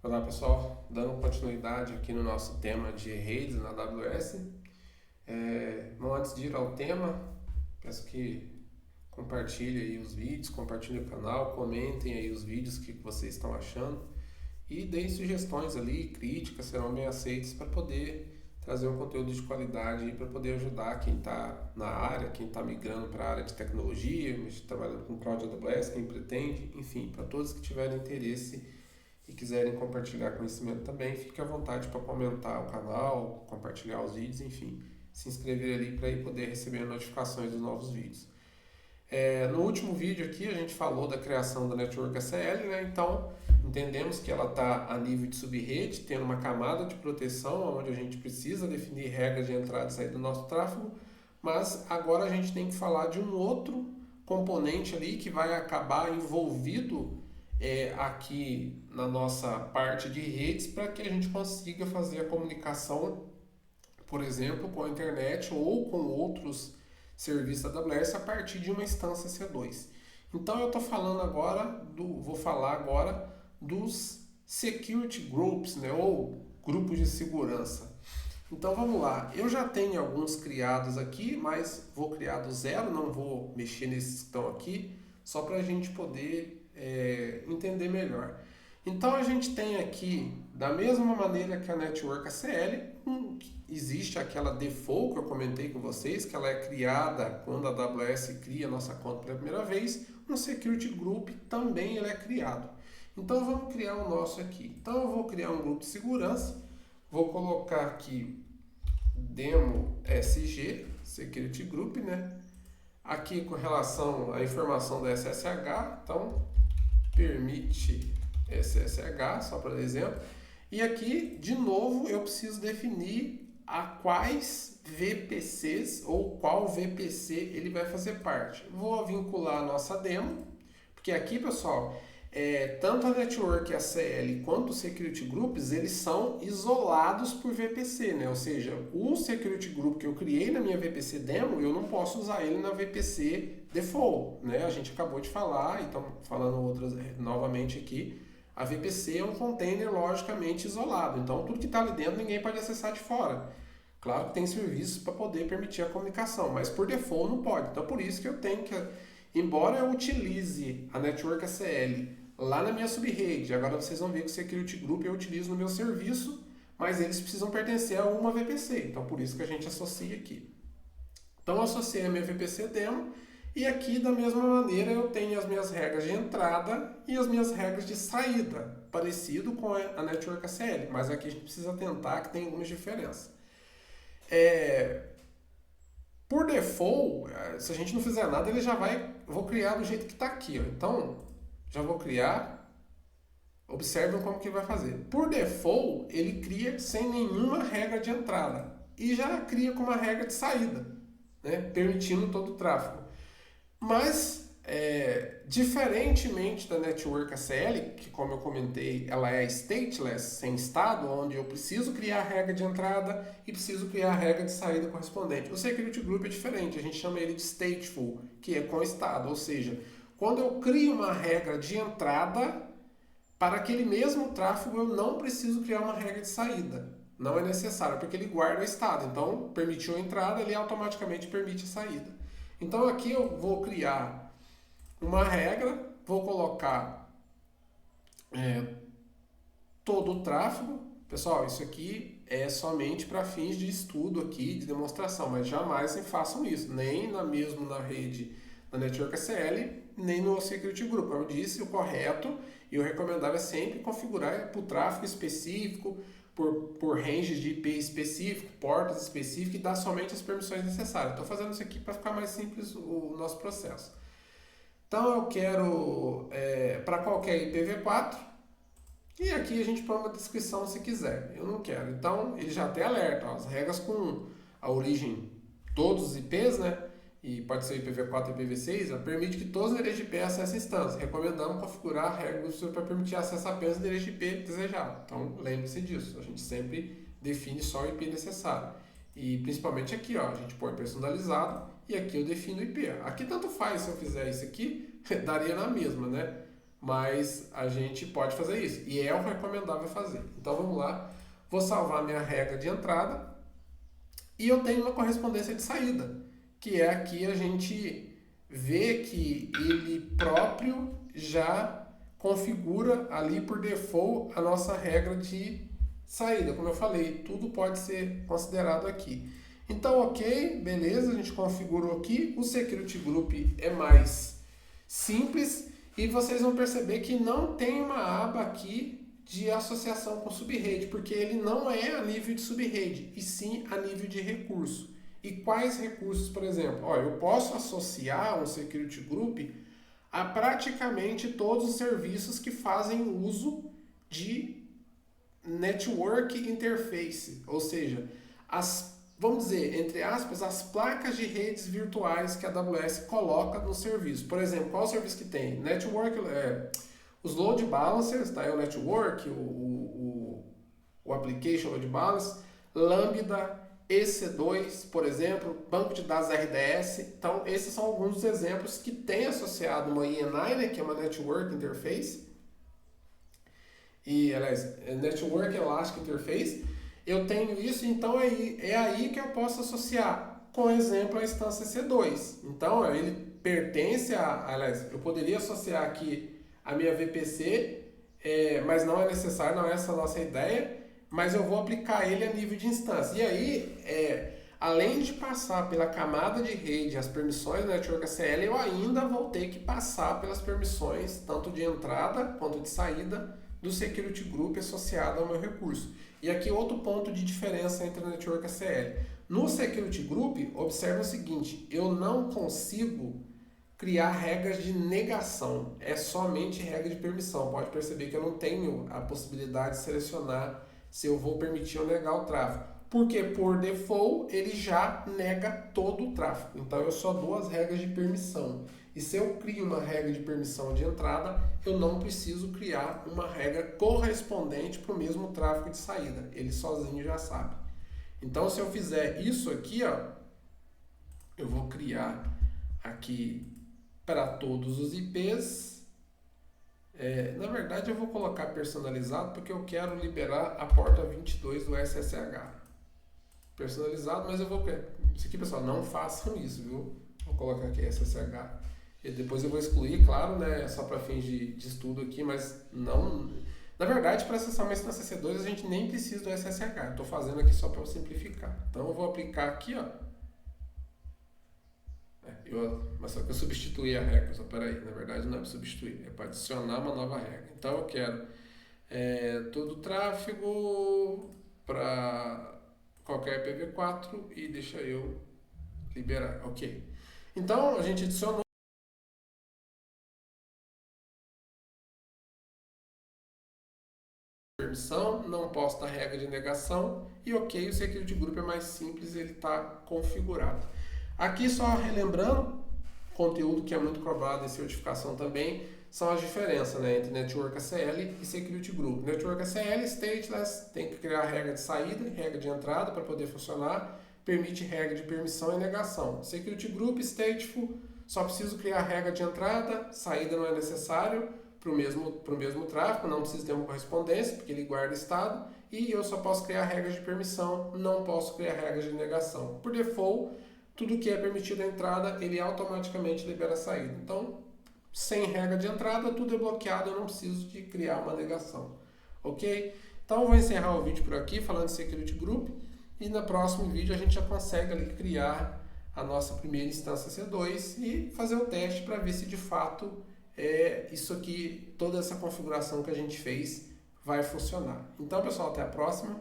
Olá pessoal, dando continuidade aqui no nosso tema de redes na AWS. Bom, antes de ir ao tema, peço que compartilhem aí os vídeos, compartilhem o canal, comentem aí os vídeos que vocês estão achando e deem sugestões ali, críticas serão bem aceitas para poder trazer um conteúdo de qualidade para poder ajudar quem está na área, quem está migrando para a área de tecnologia, trabalhando com Cloud AWS, quem pretende, enfim, para todos que tiverem interesse e quiserem compartilhar conhecimento também, fique à vontade para comentar o canal, compartilhar os vídeos, enfim, se inscrever ali para poder receber notificações dos novos vídeos. No último vídeo aqui a gente falou da criação da Network ACL, né? Então entendemos que ela está a nível de subrede, tendo uma camada de proteção, onde a gente precisa definir regras de entrada e saída do nosso tráfego, mas agora a gente tem que falar de um outro componente ali que vai acabar envolvido aqui na nossa parte de redes para que a gente consiga fazer a comunicação, por exemplo, com a internet ou com outros serviços da AWS a partir de uma instância C2. Então eu estou falando agora, vou falar agora dos security groups, né, ou grupos de segurança. Então vamos lá, eu já tenho alguns criados aqui, mas vou criar do zero, não vou mexer nesses que estão aqui, só para a gente poder entender melhor. Então a gente tem aqui, da mesma maneira que a Network ACL, existe aquela default que eu comentei com vocês, que ela é criada quando a AWS cria a nossa conta pela primeira vez, um Security Group também ele é criado. Então vamos criar o nosso aqui. Então eu vou criar um grupo de segurança, vou colocar aqui demo SG, Security Group, né? Aqui com relação à informação da SSH, então permite SSH, só para exemplo. E aqui, de novo, eu preciso definir a quais VPCs ou qual VPC ele vai fazer parte. Vou vincular a nossa demo, porque aqui, pessoal, tanto a Network ACL quanto o Security Groups, eles são isolados por VPC, né? Ou seja, o Security Group que eu criei na minha VPC demo, eu não posso usar ele na VPC default, né? A gente acabou de falar, então falando outras novamente aqui, a VPC é um container logicamente isolado, então tudo que está ali dentro ninguém pode acessar de fora. Claro que tem serviços para poder permitir a comunicação, mas por default não pode. Então por isso que eu tenho que, embora eu utilize a Network ACL lá na minha subrede, agora vocês vão ver que o Security Group eu utilizo no meu serviço, mas eles precisam pertencer a uma VPC, então por isso que a gente associa aqui. Então eu associei a minha VPC demo, e aqui da mesma maneira eu tenho as minhas regras de entrada e as minhas regras de saída, parecido com a Network ACL, mas aqui a gente precisa atentar que tem algumas diferenças. Por default, se a gente não fizer nada, ele já vai, vou criar do jeito que está aqui, ó. Então já vou criar, observem como que ele vai fazer. Por default, ele cria sem nenhuma regra de entrada e já cria com uma regra de saída, né, permitindo todo o tráfego. Mas, diferentemente da Network ACL, que como eu comentei, ela é stateless, sem estado, onde eu preciso criar a regra de entrada e preciso criar a regra de saída correspondente. O Security Group é diferente, a gente chama ele de stateful, que é com estado, ou seja, quando eu crio uma regra de entrada, para aquele mesmo tráfego eu não preciso criar uma regra de saída. Não é necessário, porque ele guarda o estado. Então, permitiu a entrada, ele automaticamente permite a saída. Então aqui eu vou criar uma regra, vou colocar todo o tráfego. Pessoal, isso aqui é somente para fins de estudo aqui, de demonstração, mas jamais façam isso, nem mesmo na rede da Network ACL, nem no Security Group. Como eu disse, o correto e o recomendável é sempre configurar por tráfego específico, por ranges de IP específico, portas específicas e dar somente as permissões necessárias. Estou fazendo isso aqui para ficar mais simples o nosso processo. Então eu quero para qualquer IPv4 e aqui a gente põe uma descrição se quiser. Eu não quero. Então ele já tem alerta, ó, as regras com a origem todos os IPs, né? E pode ser IPv4 e IPv6, permite que todos os endereços de IP acessem a instância. Recomendamos configurar a regra do usuário para permitir acesso apenas ao endereço de IP desejado. Então, lembre-se disso. A gente sempre define só o IP necessário. E principalmente aqui, ó, a gente põe personalizado e aqui eu defino o IP. Aqui tanto faz se eu fizer isso aqui, daria na mesma, né? mas a gente pode fazer isso. E é o recomendável fazer. Então vamos lá. Vou salvar minha regra de entrada. E eu tenho uma correspondência de saída, que é aqui a gente vê que ele próprio já configura ali por default a nossa regra de saída. Como eu falei, tudo pode ser considerado aqui. Então, ok, beleza, a gente configurou aqui. O Security Group é mais simples e vocês vão perceber que não tem uma aba aqui de associação com subrede, porque ele não é a nível de subrede, e sim a nível de recurso. E quais recursos, por exemplo? Ó, eu posso associar um Security Group a praticamente todos os serviços que fazem uso de Network Interface, ou seja, vamos dizer, entre aspas, as placas de redes virtuais que a AWS coloca no serviço. Por exemplo, qual o serviço que tem? Network, os load balancers, tá? É o network, o application load balance, Lambda, EC2, por exemplo, banco de dados RDS. Então, esses são alguns dos exemplos que tem associado uma ENI, né, que é uma Network Interface, e, aliás, Network Elastic Interface. Eu tenho isso, então é aí que eu posso associar, com exemplo, a instância C2. Então, ele pertence aliás, eu poderia associar aqui a minha VPC, mas não é necessário, não é essa a nossa ideia, mas eu vou aplicar ele a nível de instância. E aí, além de passar pela camada de rede, as permissões do Network ACL, eu ainda vou ter que passar pelas permissões, tanto de entrada quanto de saída, do Security Group associado ao meu recurso. E aqui outro ponto de diferença entre o Network ACL. No Security Group, observe o seguinte, eu não consigo criar regras de negação, é somente regra de permissão. Pode perceber que eu não tenho a possibilidade de selecionar se eu vou permitir ou negar o tráfego. Porque por default ele já nega todo o tráfego. Então eu só dou as regras de permissão. E se eu crio uma regra de permissão de entrada, eu não preciso criar uma regra correspondente para o mesmo tráfego de saída. Ele sozinho já sabe. Então se eu fizer isso aqui, ó, eu vou criar aqui para todos os IPs. Na verdade eu vou colocar personalizado porque eu quero liberar a porta 22 do SSH. Personalizado, mas eu vou... Isso aqui, pessoal, não façam isso, viu? Vou colocar aqui SSH. E depois eu vou excluir, claro, né? Só para fins de estudo aqui, mas não... Na verdade, para acessar uma instância C2, a gente nem precisa do SSH. Estou fazendo aqui só para simplificar. Então eu vou aplicar aqui, ó. Mas só que eu substituí a regra. Só peraí, na verdade não é para substituir, é para adicionar uma nova regra. Então eu quero todo o tráfego para qualquer IPv4 e deixa eu liberar. Ok. Então a gente adicionou permissão, não posso dar regra de negação e ok, o Security Group é mais simples, ele está configurado. Aqui só relembrando, conteúdo que é muito cobrado em certificação também, são as diferenças, né, entre Network ACL e Security Group. Network ACL, stateless, tem que criar regra de saída, regra de entrada para poder funcionar, permite regra de permissão e negação. Security Group, stateful, só preciso criar regra de entrada, saída não é necessário para o mesmo tráfego, não precisa ter uma correspondência, porque ele guarda estado, e eu só posso criar regras de permissão, não posso criar regras de negação. Por default, tudo que é permitido a entrada, ele automaticamente libera a saída. Então, sem regra de entrada, tudo é bloqueado, eu não preciso de criar uma negação. Ok? Então, eu vou encerrar o vídeo por aqui, falando de Security Group, e no próximo vídeo a gente já consegue ali criar a nossa primeira instância C2 e fazer o teste para ver se de fato isso aqui, toda essa configuração que a gente fez vai funcionar. Então, pessoal, até a próxima.